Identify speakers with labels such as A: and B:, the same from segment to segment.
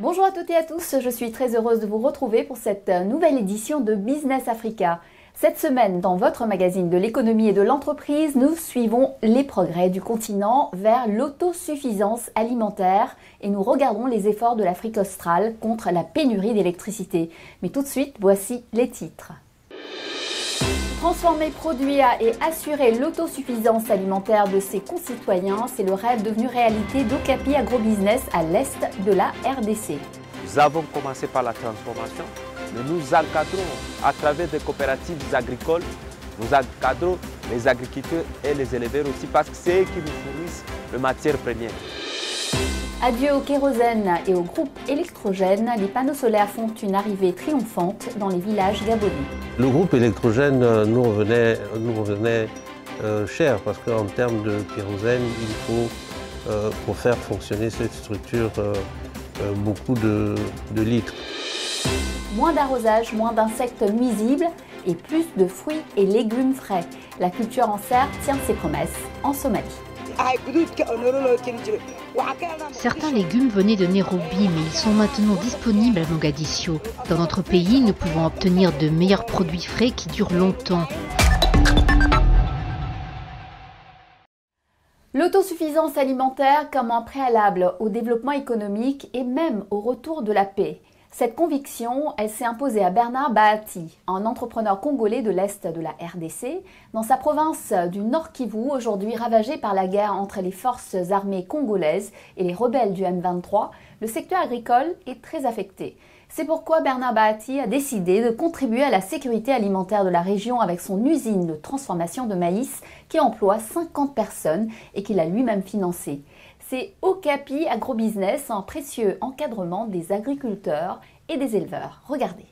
A: Bonjour à toutes et à tous, je suis très heureuse de vous retrouver pour cette nouvelle édition de Business Africa. Cette semaine, dans votre magazine de l'économie et de l'entreprise, nous suivons les progrès du continent vers l'autosuffisance alimentaire et nous regardons les efforts de l'Afrique australe contre la pénurie d'électricité. Mais tout de suite, voici les titres. Transformer, produire et assurer l'autosuffisance alimentaire de ses concitoyens, c'est le rêve devenu réalité d'Okapi Agrobusiness à l'est de la RDC.
B: Nous avons commencé par la transformation, mais nous encadrons à travers des coopératives agricoles, nous encadrons les agriculteurs et les éleveurs aussi parce que c'est eux qui nous fournissent les matières premières.
A: Adieu au kérosène et au groupe électrogène, les panneaux solaires font une arrivée triomphante dans les villages gabonais.
C: Le groupe électrogène nous revenait cher parce qu'en termes de kérosène, il faut, pour faire fonctionner cette structure, beaucoup de litres.
A: Moins d'arrosage, moins d'insectes nuisibles et plus de fruits et légumes frais. La culture en serre tient ses promesses en Somalie.
D: Certains légumes venaient de Nairobi, mais ils sont maintenant disponibles à Mogadiscio. Dans notre pays, nous pouvons obtenir de meilleurs produits frais qui durent longtemps.
A: L'autosuffisance alimentaire comme un préalable au développement économique et même au retour de la paix. Cette conviction, elle s'est imposée à Bernard Bahati, un entrepreneur congolais de l'Est de la RDC, dans sa province du Nord Kivu, aujourd'hui ravagée par la guerre entre les forces armées congolaises et les rebelles du M23. Le secteur agricole est très affecté. C'est pourquoi Bernard Bahati a décidé de contribuer à la sécurité alimentaire de la région avec son usine de transformation de maïs qui emploie 50 personnes et qu'il a lui-même financée. C'est Okapi Agrobusiness, un précieux encadrement des agriculteurs et des éleveurs. Regardez.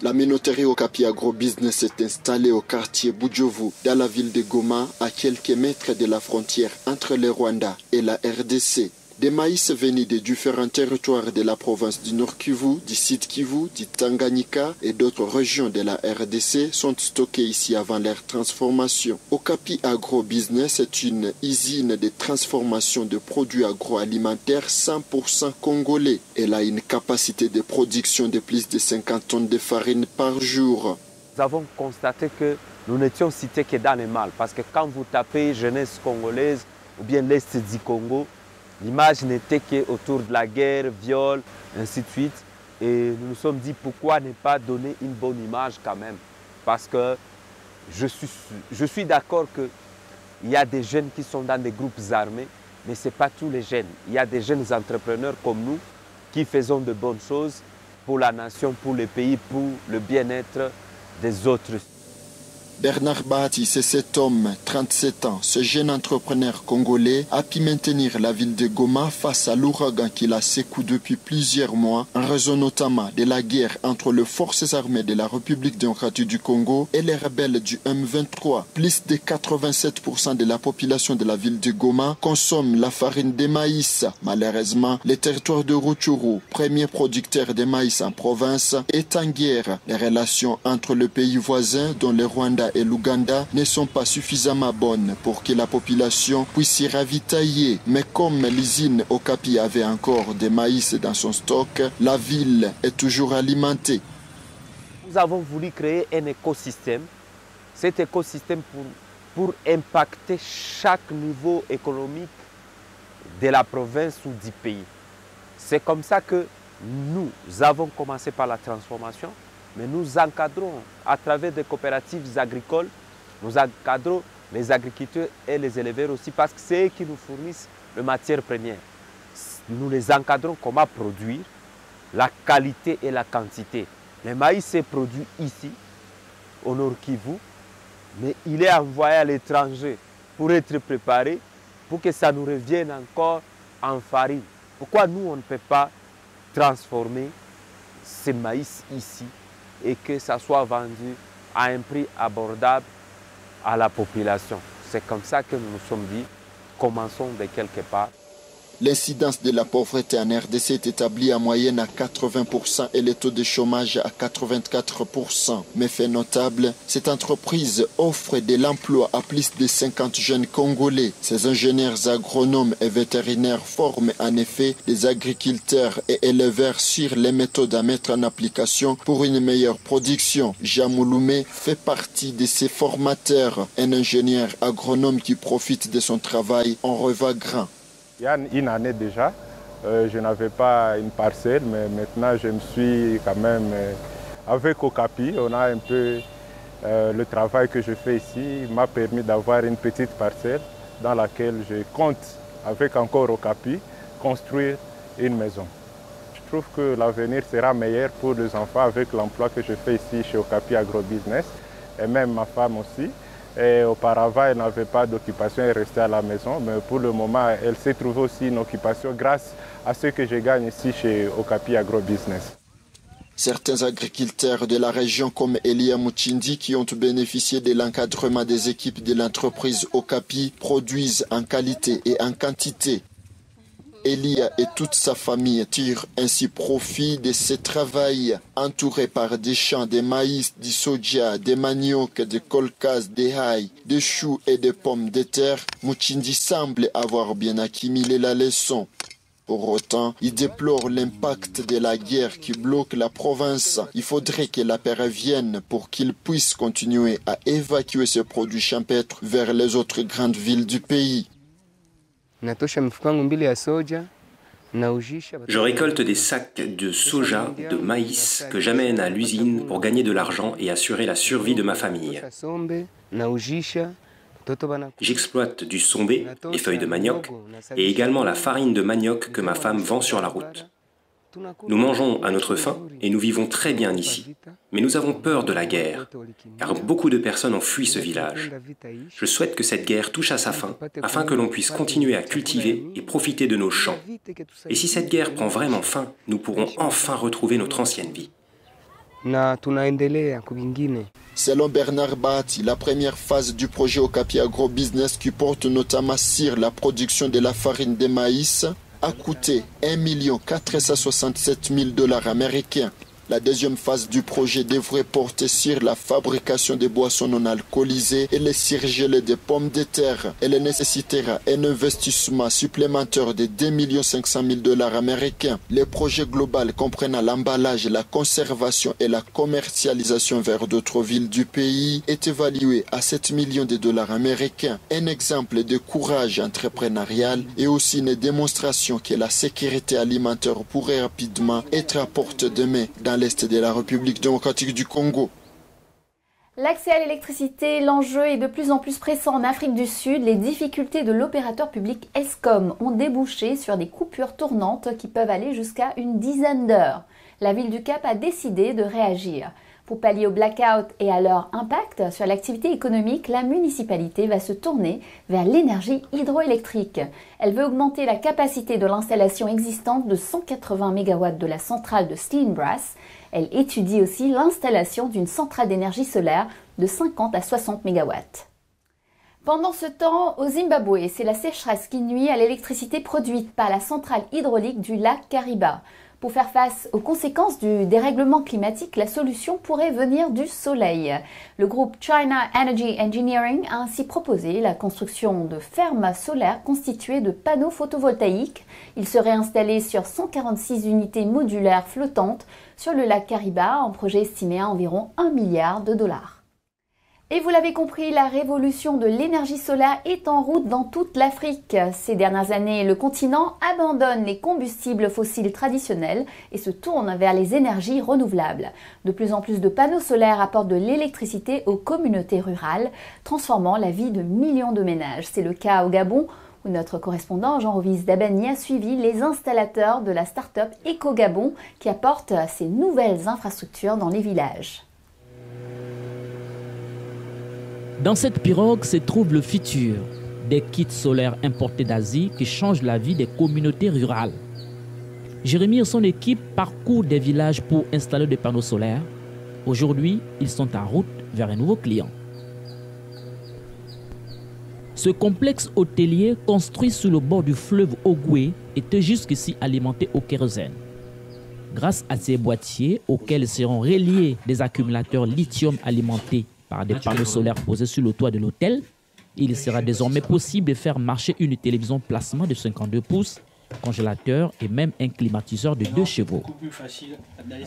E: La minoterie Okapi Agrobusiness est installée au quartier Budjovu, dans la ville de Goma, à quelques mètres de la frontière entre le Rwanda et la RDC. Des maïs venus de différents territoires de la province du Nord Kivu, du Sud Kivu, du Tanganyika et d'autres régions de la RDC sont stockés ici avant leur transformation. Okapi Agrobusiness est une usine de transformation de produits agroalimentaires 100% congolais. Elle a une capacité de production de plus de 50 tonnes de farine par jour.
B: Nous avons constaté que nous n'étions cités que dans les mal parce que quand vous tapez jeunesse congolaise ou bien l'Est du Congo, l'image n'était qu'autour de la guerre, viol, ainsi de suite. Et nous nous sommes dit pourquoi ne pas donner une bonne image quand même. Parce que je suis d'accord qu'il y a des jeunes qui sont dans des groupes armés, mais ce n'est pas tous les jeunes. Il y a des jeunes entrepreneurs comme nous qui faisons de bonnes choses pour la nation, pour le pays, pour le bien-être des autres.
E: Bernard Bahati, c'est cet homme, 37 ans, ce jeune entrepreneur congolais, a pu maintenir la ville de Goma face à l'ouragan qui la secoue depuis plusieurs mois, en raison notamment de la guerre entre les forces armées de la République démocratique du Congo et les rebelles du M23. Plus de 87% de la population de la ville de Goma consomme la farine de maïs. Malheureusement, le territoire de Rutshuru, premier producteur de maïs en province, est en guerre. Les relations entre les pays voisins, dont le Rwanda et l'Ouganda, ne sont pas suffisamment bonnes pour que la population puisse s'y ravitailler. Mais comme l'usine Okapi avait encore des maïs dans son stock, la ville est toujours alimentée.
B: Nous avons voulu créer un écosystème. Cet écosystème pour impacter chaque niveau économique de la province ou du pays. C'est comme ça que nous avons commencé par la transformation. Mais nous encadrons à travers des coopératives agricoles, nous encadrons les agriculteurs et les éleveurs aussi parce que c'est eux qui nous fournissent les matières premières. Nous les encadrons comment produire, la qualité et la quantité. Le maïs est produit ici, au Nord Kivu, mais il est envoyé à l'étranger pour être préparé, pour que ça nous revienne encore en farine. Pourquoi nous, on ne peut pas transformer ce maïs ici et que ça soit vendu à un prix abordable à la population? C'est comme ça que nous nous sommes dit, commençons de quelque part.
E: L'incidence de la pauvreté en RDC est établie en moyenne à 80% et le taux de chômage à 84%. Mais fait notable, cette entreprise offre de l'emploi à plus de 50 jeunes Congolais. Ces ingénieurs agronomes et vétérinaires forment en effet des agriculteurs et éleveurs sur les méthodes à mettre en application pour une meilleure production. Jean Mouloumé fait partie de ces formateurs, un ingénieur agronome qui profite de son travail en revagrant.
F: Il y a une année déjà, je n'avais pas une parcelle, mais maintenant je me suis quand même, avec Okapi, on a un peu le travail que je fais ici m'a permis d'avoir une petite parcelle dans laquelle je compte, avec encore Okapi, construire une maison. Je trouve que l'avenir sera meilleur pour les enfants avec l'emploi que je fais ici chez Okapi Agrobusiness et même ma femme aussi. Et auparavant, elle n'avait pas d'occupation, elle restait à la maison. Mais pour le moment, elle s'est trouvée aussi une occupation grâce à ce que je gagne ici chez Okapi Agrobusiness.
E: Certains agriculteurs de la région comme Elia Muchindi qui ont bénéficié de l'encadrement des équipes de l'entreprise Okapi produisent en qualité et en quantité. Elia et toute sa famille tirent ainsi profit de ce travail. Entouré par des champs de maïs, du soja, des manioc, des colcas, des haïs, des choux et des pommes de terre, Muchindi semble avoir bien accumulé la leçon. Pour autant, il déplore l'impact de la guerre qui bloque la province. Il faudrait que la paix revienne pour qu'il puisse continuer à évacuer ses produits champêtres vers les autres grandes villes du pays.
G: Je récolte des sacs de soja, de maïs que j'amène à l'usine pour gagner de l'argent et assurer la survie de ma famille. J'exploite du sombé, les feuilles de manioc, et également la farine de manioc que ma femme vend sur la route. Nous mangeons à notre faim et nous vivons très bien ici. Mais nous avons peur de la guerre, car beaucoup de personnes ont fui ce village. Je souhaite que cette guerre touche à sa fin, afin que l'on puisse continuer à cultiver et profiter de nos champs. Et si cette guerre prend vraiment fin, nous pourrons enfin retrouver notre ancienne vie.
E: Selon Bernard Bahati, la première phase du projet Okapi Agrobusiness qui porte notamment sur la production de la farine de maïs a coûté 1 467 000 $ américains. La deuxième phase du projet devrait porter sur la fabrication de boissons non alcoolisées et les surgelés de pommes de terre. Elle nécessitera un investissement supplémentaire de 2 500 000 $ américains. Le projet global comprenant l'emballage, la conservation et la commercialisation vers d'autres villes du pays est évalué à 7 millions de $ américains. Un exemple de courage entrepreneurial et aussi une démonstration que la sécurité alimentaire pourrait rapidement être à portée de main dans l'est de la République démocratique du Congo.
A: L'accès à l'électricité, l'enjeu est de plus en plus pressant en Afrique du Sud. Les difficultés de l'opérateur public Eskom ont débouché sur des coupures tournantes qui peuvent aller jusqu'à une dizaine d'heures. La ville du Cap a décidé de réagir. Pour pallier au blackout et à leur impact sur l'activité économique, la municipalité va se tourner vers l'énergie hydroélectrique. Elle veut augmenter la capacité de l'installation existante de 180 MW de la centrale de Steenbras. Elle étudie aussi l'installation d'une centrale d'énergie solaire de 50 à 60 MW. Pendant ce temps, au Zimbabwe, c'est la sécheresse qui nuit à l'électricité produite par la centrale hydraulique du lac Kariba. Pour faire face aux conséquences du dérèglement climatique, la solution pourrait venir du soleil. Le groupe China Energy Engineering a ainsi proposé la construction de fermes solaires constituées de panneaux photovoltaïques. Ils seraient installés sur 146 unités modulaires flottantes sur le lac Kariba, un projet estimé à environ 1 milliard de $. Et vous l'avez compris, la révolution de l'énergie solaire est en route dans toute l'Afrique. Ces dernières années, le continent abandonne les combustibles fossiles traditionnels et se tourne vers les énergies renouvelables. De plus en plus de panneaux solaires apportent de l'électricité aux communautés rurales, transformant la vie de millions de ménages. C'est le cas au Gabon, où notre correspondant Jean-Rovis Dabani a suivi les installateurs de la start-up Eco-Gabon qui apporte ces nouvelles infrastructures dans les villages.
H: Dans cette pirogue se trouve le futur, des kits solaires importés d'Asie qui changent la vie des communautés rurales. Jérémy et son équipe parcourent des villages pour installer des panneaux solaires. Aujourd'hui, ils sont en route vers un nouveau client. Ce complexe hôtelier construit sur le bord du fleuve Ogoué étaient jusqu'ici alimentés au kérosène. Grâce à ces boîtiers auxquels seront reliés des accumulateurs lithium alimentés par des panneaux solaires posés sur le toit de l'hôtel, il sera désormais possible de faire marcher une télévision plasma de 52 pouces, congélateur et même un climatiseur de 2 chevaux.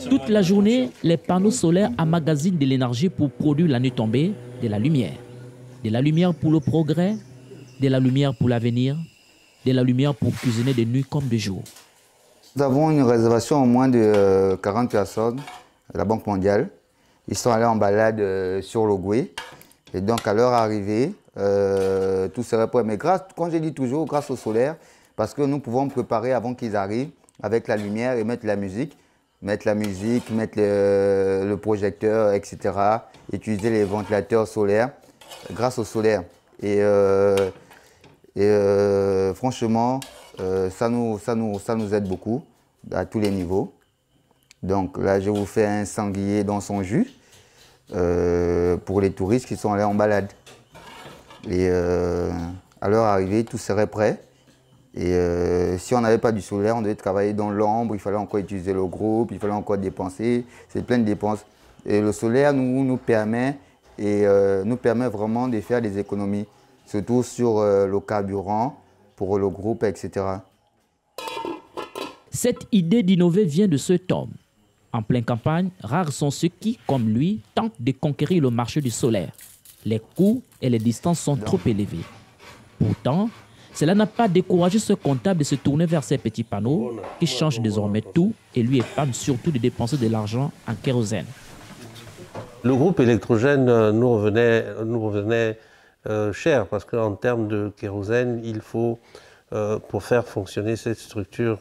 H: Toute la journée, les panneaux solaires emmagasinent de l'énergie pour produire la nuit tombée de la lumière. De la lumière pour le progrès, de la lumière pour l'avenir, de la lumière pour cuisiner de nuit comme de jour.
I: Nous avons une réservation au moins de 40 personnes à la Banque mondiale. Ils sont allés en balade sur l'Ogoué. Et donc à leur arrivée, tout serait prêt. Mais grâce, comme je dis toujours, grâce au solaire, parce que nous pouvons préparer avant qu'ils arrivent avec la lumière et mettre la musique, mettre le projecteur, etc. Utiliser les ventilateurs solaires grâce au solaire. Et franchement, ça nous aide beaucoup à tous les niveaux. Donc là, je vous fais un sanglier dans son jus pour les touristes qui sont allés en balade. Et à leur arrivée, tout serait prêt. Et si on n'avait pas du solaire, on devait travailler dans l'ombre, il fallait encore utiliser le groupe, il fallait encore dépenser. C'est plein de dépenses. Et le solaire nous permet vraiment de faire des économies, surtout sur le carburant pour le groupe, etc.
H: Cette idée d'innover vient de cet homme. En pleine campagne, rares sont ceux qui, comme lui, tentent de conquérir le marché du solaire. Les coûts et les distances sont trop élevés. Pourtant, cela n'a pas découragé ce comptable de se tourner vers ces petits panneaux qui changent désormais tout et lui épargnent surtout de dépenser de l'argent en kérosène.
C: Le groupe électrogène nous revenait cher parce qu'en termes de kérosène, il faut, pour faire fonctionner cette structure,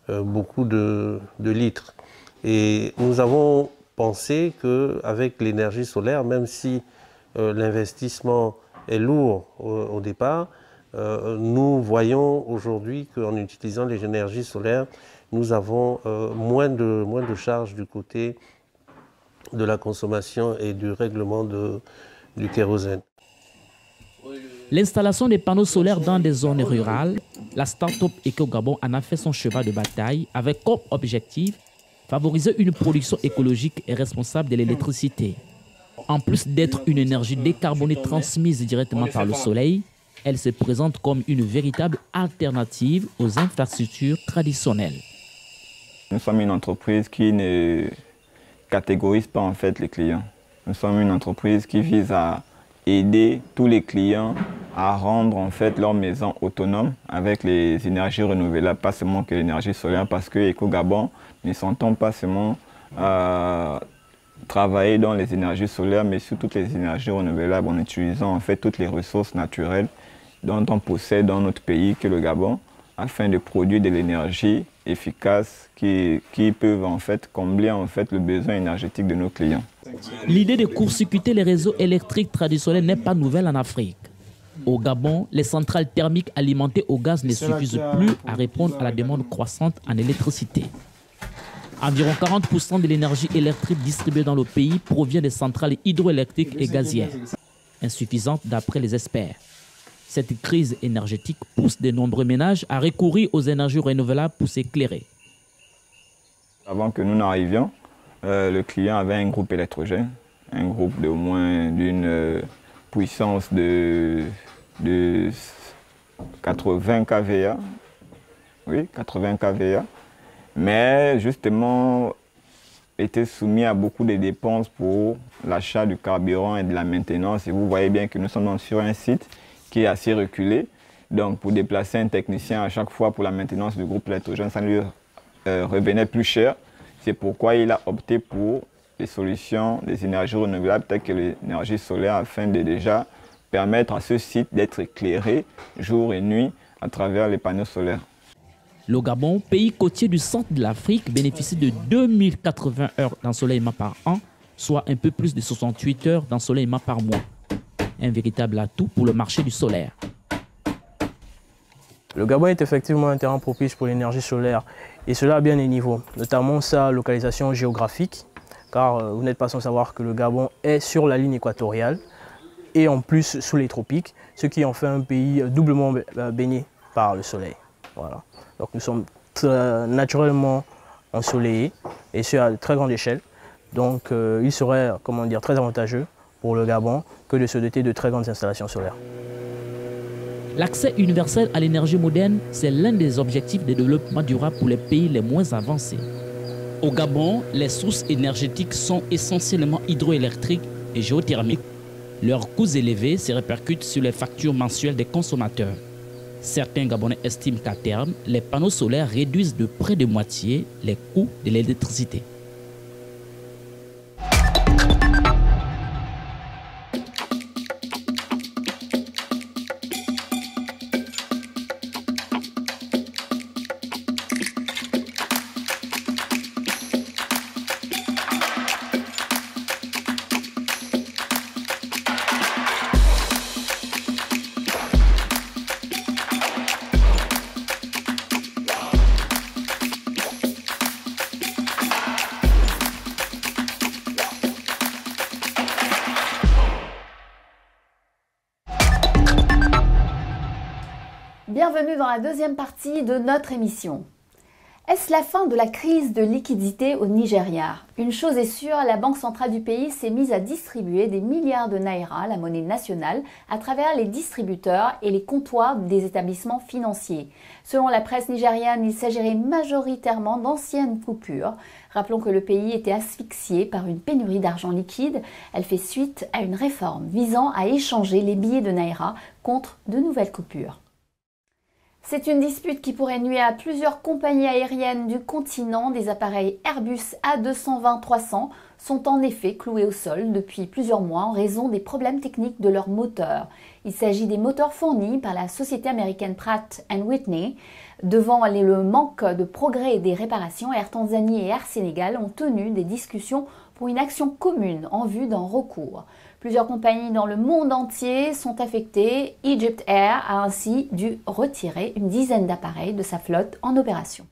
C: beaucoup de litres. Et nous avons pensé qu'avec l'énergie solaire, même si l'investissement est lourd au départ, nous voyons aujourd'hui qu'en utilisant les énergies solaires, nous avons moins de charges du côté de la consommation et du règlement du kérosène.
H: L'installation des panneaux solaires dans des zones rurales, la start-up EcoGabon en a fait son cheval de bataille avec comme objectif favoriser une production écologique et responsable de l'électricité. En plus d'être une énergie décarbonée transmise directement par le soleil, elle se présente comme une véritable alternative aux infrastructures traditionnelles.
J: Nous sommes une entreprise qui ne catégorise pas en fait les clients. Nous sommes une entreprise qui vise à aider tous les clients à rendre en fait leur maison autonome avec les énergies renouvelables, pas seulement que l'énergie solaire, parce que EcoGabon ne s'entend pas seulement travailler dans les énergies solaires, mais sur toutes les énergies renouvelables en utilisant en fait toutes les ressources naturelles dont on possède dans notre pays, que le Gabon, afin de produire de l'énergie efficace qui peuvent en fait combler en fait le besoin énergétique de nos clients.
H: L'idée de court-circuiter les réseaux électriques traditionnels n'est pas nouvelle en Afrique. Au Gabon, les centrales thermiques alimentées au gaz ne suffisent plus à répondre à la demande croissante en électricité. Environ 40% de l'énergie électrique distribuée dans le pays provient des centrales hydroélectriques et gazières, insuffisantes d'après les experts. Cette crise énergétique pousse de nombreux ménages à recourir aux énergies renouvelables pour s'éclairer.
J: Avant que nous n'arrivions, le client avait un groupe électrogène, un groupe de moins d'une puissance de 80 kVA. Oui, 80 kVA. Mais justement, était soumis à beaucoup de dépenses pour l'achat du carburant et de la maintenance. Et vous voyez bien que nous sommes sur un site qui est assez reculé. Donc pour déplacer un technicien à chaque fois pour la maintenance du groupe électrogène, ça lui revenait plus cher. C'est pourquoi il a opté pour des solutions, des énergies renouvelables telles que l'énergie solaire, afin de déjà permettre à ce site d'être éclairé jour et nuit à travers les panneaux solaires.
H: Le Gabon, pays côtier du centre de l'Afrique, bénéficie de 2080 heures d'ensoleillement par an, soit un peu plus de 68 heures d'ensoleillement par mois. Un véritable atout pour le marché du solaire.
K: Le Gabon est effectivement un terrain propice pour l'énergie solaire, et cela à bien des niveaux, notamment sa localisation géographique, car vous n'êtes pas sans savoir que le Gabon est sur la ligne équatoriale et en plus sous les tropiques, ce qui en fait un pays doublement baigné par le soleil. Voilà. Donc nous sommes naturellement ensoleillés et ce à très grande échelle. Donc il serait très avantageux pour le Gabon que de se doter de très grandes installations solaires.
H: L'accès universel à l'énergie moderne, c'est l'un des objectifs de développement durable pour les pays les moins avancés. Au Gabon, les sources énergétiques sont essentiellement hydroélectriques et géothermiques. Leurs coûts élevés se répercutent sur les factures mensuelles des consommateurs. Certains Gabonais estiment qu'à terme, les panneaux solaires réduisent de près de moitié les coûts de l'électricité.
A: Bienvenue dans la deuxième partie de notre émission. Est-ce la fin de la crise de liquidité au Nigeria? Une chose est sûre, la Banque centrale du pays s'est mise à distribuer des milliards de naira, la monnaie nationale, à travers les distributeurs et les comptoirs des établissements financiers. Selon la presse nigériane, il s'agirait majoritairement d'anciennes coupures. Rappelons que le pays était asphyxié par une pénurie d'argent liquide. Elle fait suite à une réforme visant à échanger les billets de naira contre de nouvelles coupures. C'est une dispute qui pourrait nuire à plusieurs compagnies aériennes du continent. Des appareils Airbus A220-300 sont en effet cloués au sol depuis plusieurs mois en raison des problèmes techniques de leurs moteurs. Il s'agit des moteurs fournis par la société américaine Pratt & Whitney. Devant le manque de progrès des réparations, Air Tanzanie et Air Sénégal ont tenu des discussions pour une action commune en vue d'un recours. Plusieurs compagnies dans le monde entier sont affectées. Egypt Air a ainsi dû retirer une dizaine d'appareils de sa flotte en opération.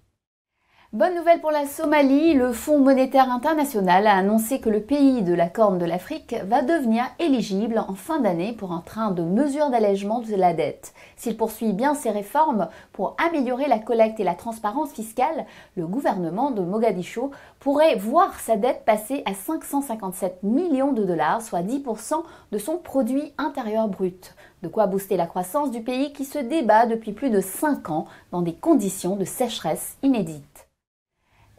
A: Bonne nouvelle pour la Somalie, le Fonds monétaire international a annoncé que le pays de la Corne de l'Afrique va devenir éligible en fin d'année pour un train de mesures d'allègement de la dette. S'il poursuit bien ses réformes pour améliorer la collecte et la transparence fiscale, le gouvernement de Mogadiscio pourrait voir sa dette passer à 557 millions de dollars, soit 10% de son produit intérieur brut. De quoi booster la croissance du pays qui se débat depuis plus de 5 ans dans des conditions de sécheresse inédites.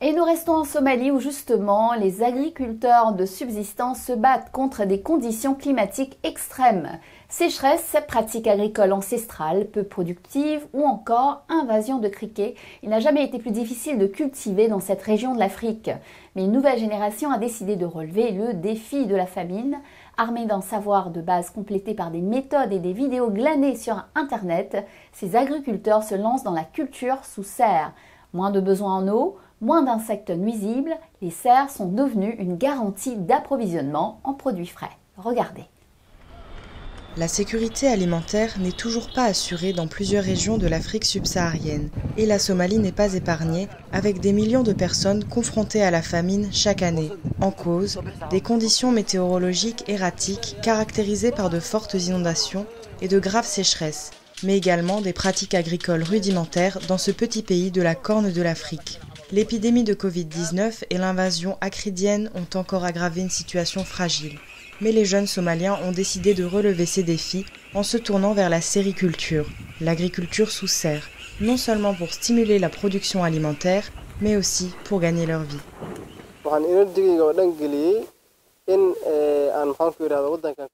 A: Et nous restons en Somalie où justement les agriculteurs de subsistance se battent contre des conditions climatiques extrêmes. Sécheresse, pratiques agricoles ancestrales, peu productives ou encore invasion de criquets. Il n'a jamais été plus difficile de cultiver dans cette région de l'Afrique. Mais une nouvelle génération a décidé de relever le défi de la famine. Armés d'un savoir de base complété par des méthodes et des vidéos glanées sur Internet, ces agriculteurs se lancent dans la culture sous serre. Moins de besoins en eau, moins d'insectes nuisibles, les serres sont devenues une garantie d'approvisionnement en produits frais. Regardez.
L: La sécurité alimentaire n'est toujours pas assurée dans plusieurs régions de l'Afrique subsaharienne et la Somalie n'est pas épargnée avec des millions de personnes confrontées à la famine chaque année. En cause, des conditions météorologiques erratiques caractérisées par de fortes inondations et de graves sécheresses, mais également des pratiques agricoles rudimentaires dans ce petit pays de la Corne de l'Afrique. L'épidémie de Covid-19 et l'invasion acridienne ont encore aggravé une situation fragile. Mais les jeunes Somaliens ont décidé de relever ces défis en se tournant vers la sériculture, l'agriculture sous serre, non seulement pour stimuler la production alimentaire, mais aussi pour gagner leur vie.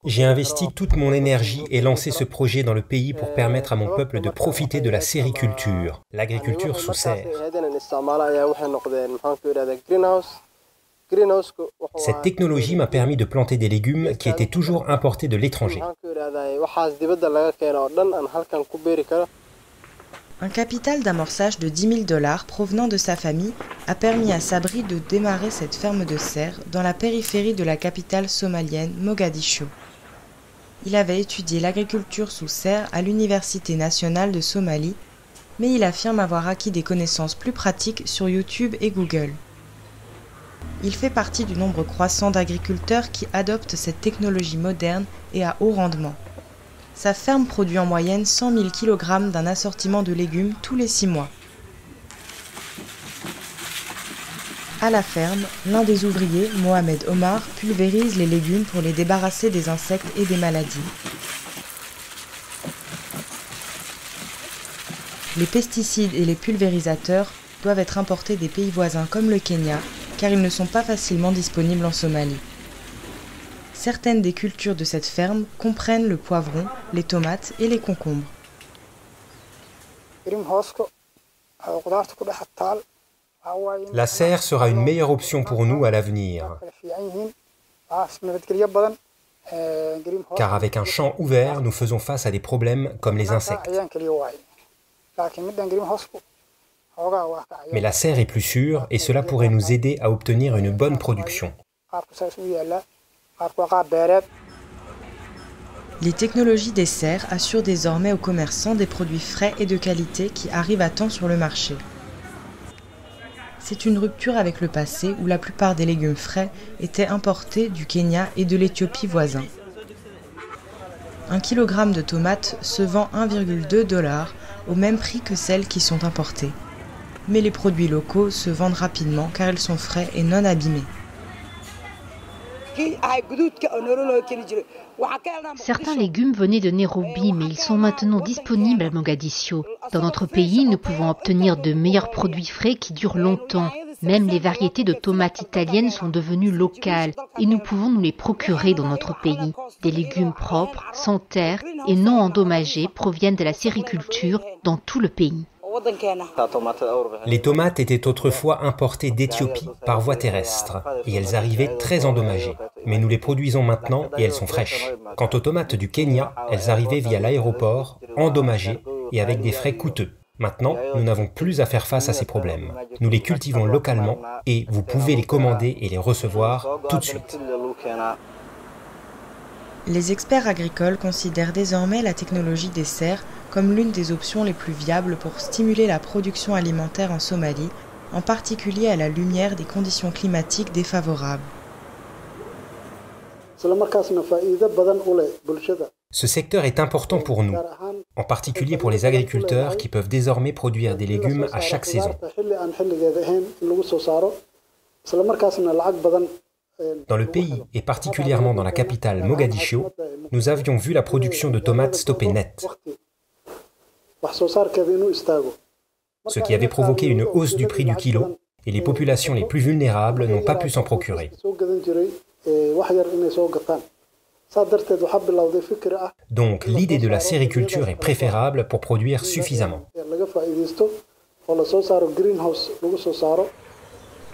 M: J'ai investi toute mon énergie et lancé ce projet dans le pays pour permettre à mon peuple de profiter de la sériculture, l'agriculture sous serre. Cette technologie m'a permis de planter des légumes qui étaient toujours importés de l'étranger.
L: Un capital d'amorçage de 10 000 $ provenant de sa famille a permis à Sabri de démarrer cette ferme de serre dans la périphérie de la capitale somalienne, Mogadiscio. Il avait étudié l'agriculture sous serre à l'Université nationale de Somalie, mais il affirme avoir acquis des connaissances plus pratiques sur YouTube et Google. Il fait partie du nombre croissant d'agriculteurs qui adoptent cette technologie moderne et à haut rendement. sa ferme produit en moyenne 100 000 kg d'un assortiment de légumes tous les 6 mois. À la ferme, l'un des ouvriers, Mohamed Omar, pulvérise les légumes pour les débarrasser des insectes et des maladies. Les pesticides et les pulvérisateurs doivent être importés des pays voisins comme le Kenya, car ils ne sont pas facilement disponibles en Somalie. Certaines des cultures de cette ferme comprennent le poivron, les tomates et les concombres.
M: La serre sera une meilleure option pour nous à l'avenir. Car avec un champ ouvert, nous faisons face à des problèmes comme les insectes. Mais la serre est plus sûre et cela pourrait nous aider à obtenir une bonne production.
L: Les technologies des serres assurent désormais aux commerçants des produits frais et de qualité qui arrivent à temps sur le marché. C'est une rupture avec le passé où la plupart des légumes frais étaient importés du Kenya et de l'Éthiopie voisin. Un kilogramme de tomates se vend 1,2 $ au même prix que celles qui sont importées. Mais les produits locaux se vendent rapidement car ils sont frais et non abîmés.
D: Certains légumes venaient de Nairobi, mais ils sont maintenant disponibles à Mogadiscio. Dans notre pays, nous pouvons obtenir de meilleurs produits frais qui durent longtemps. Même les variétés de tomates italiennes sont devenues locales et nous pouvons nous les procurer dans notre pays. Des légumes propres, sans terre et non endommagés proviennent de la sériculture dans tout le pays.
M: Les tomates étaient autrefois importées d'Éthiopie par voie terrestre et elles arrivaient très endommagées. Mais nous les produisons maintenant et elles sont fraîches. Quant aux tomates du Kenya, elles arrivaient via l'aéroport, endommagées et avec des frais coûteux. Maintenant, nous n'avons plus à faire face à ces problèmes. Nous les cultivons localement et vous pouvez les commander et les recevoir tout de suite.
L: Les experts agricoles considèrent désormais la technologie des serres comme l'une des options les plus viables pour stimuler la production alimentaire en Somalie, en particulier à la lumière des conditions climatiques défavorables.
M: Ce secteur est important pour nous, en particulier pour les agriculteurs qui peuvent désormais produire des légumes à chaque saison. Dans le pays, et particulièrement dans la capitale Mogadiscio, nous avions vu la production de tomates stopper net, ce qui avait provoqué une hausse du prix du kilo, et les populations les plus vulnérables n'ont pas pu s'en procurer. Donc l'idée de la sériculture est préférable pour produire suffisamment.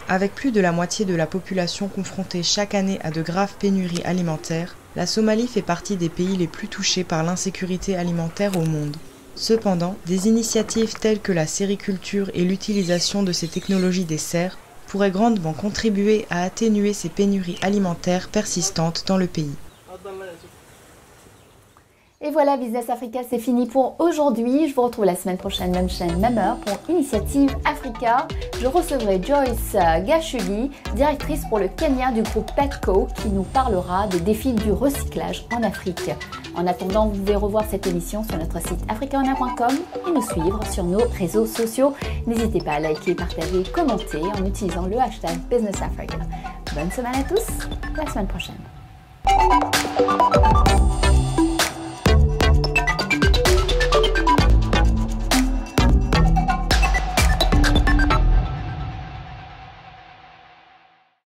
L: Avec plus de la moitié de la population confrontée chaque année à de graves pénuries alimentaires, la Somalie fait partie des pays les plus touchés par l'insécurité alimentaire au monde. Cependant, des initiatives telles que la sériculture et l'utilisation de ces technologies des serres pourraient grandement contribuer à atténuer ces pénuries alimentaires persistantes dans le pays.
A: Et voilà, Business Africa, c'est fini pour aujourd'hui. Je vous retrouve la semaine prochaine, même chaîne, même heure, pour Initiative Africa. Je recevrai Joyce Gachuli, directrice pour le Kenya du groupe Petco, qui nous parlera des défis du recyclage en Afrique. En attendant, vous pouvez revoir cette émission sur notre site africaona.com et nous suivre sur nos réseaux sociaux. N'hésitez pas à liker, partager, commenter en utilisant le hashtag Business Africa. Bonne semaine à tous, à la semaine prochaine.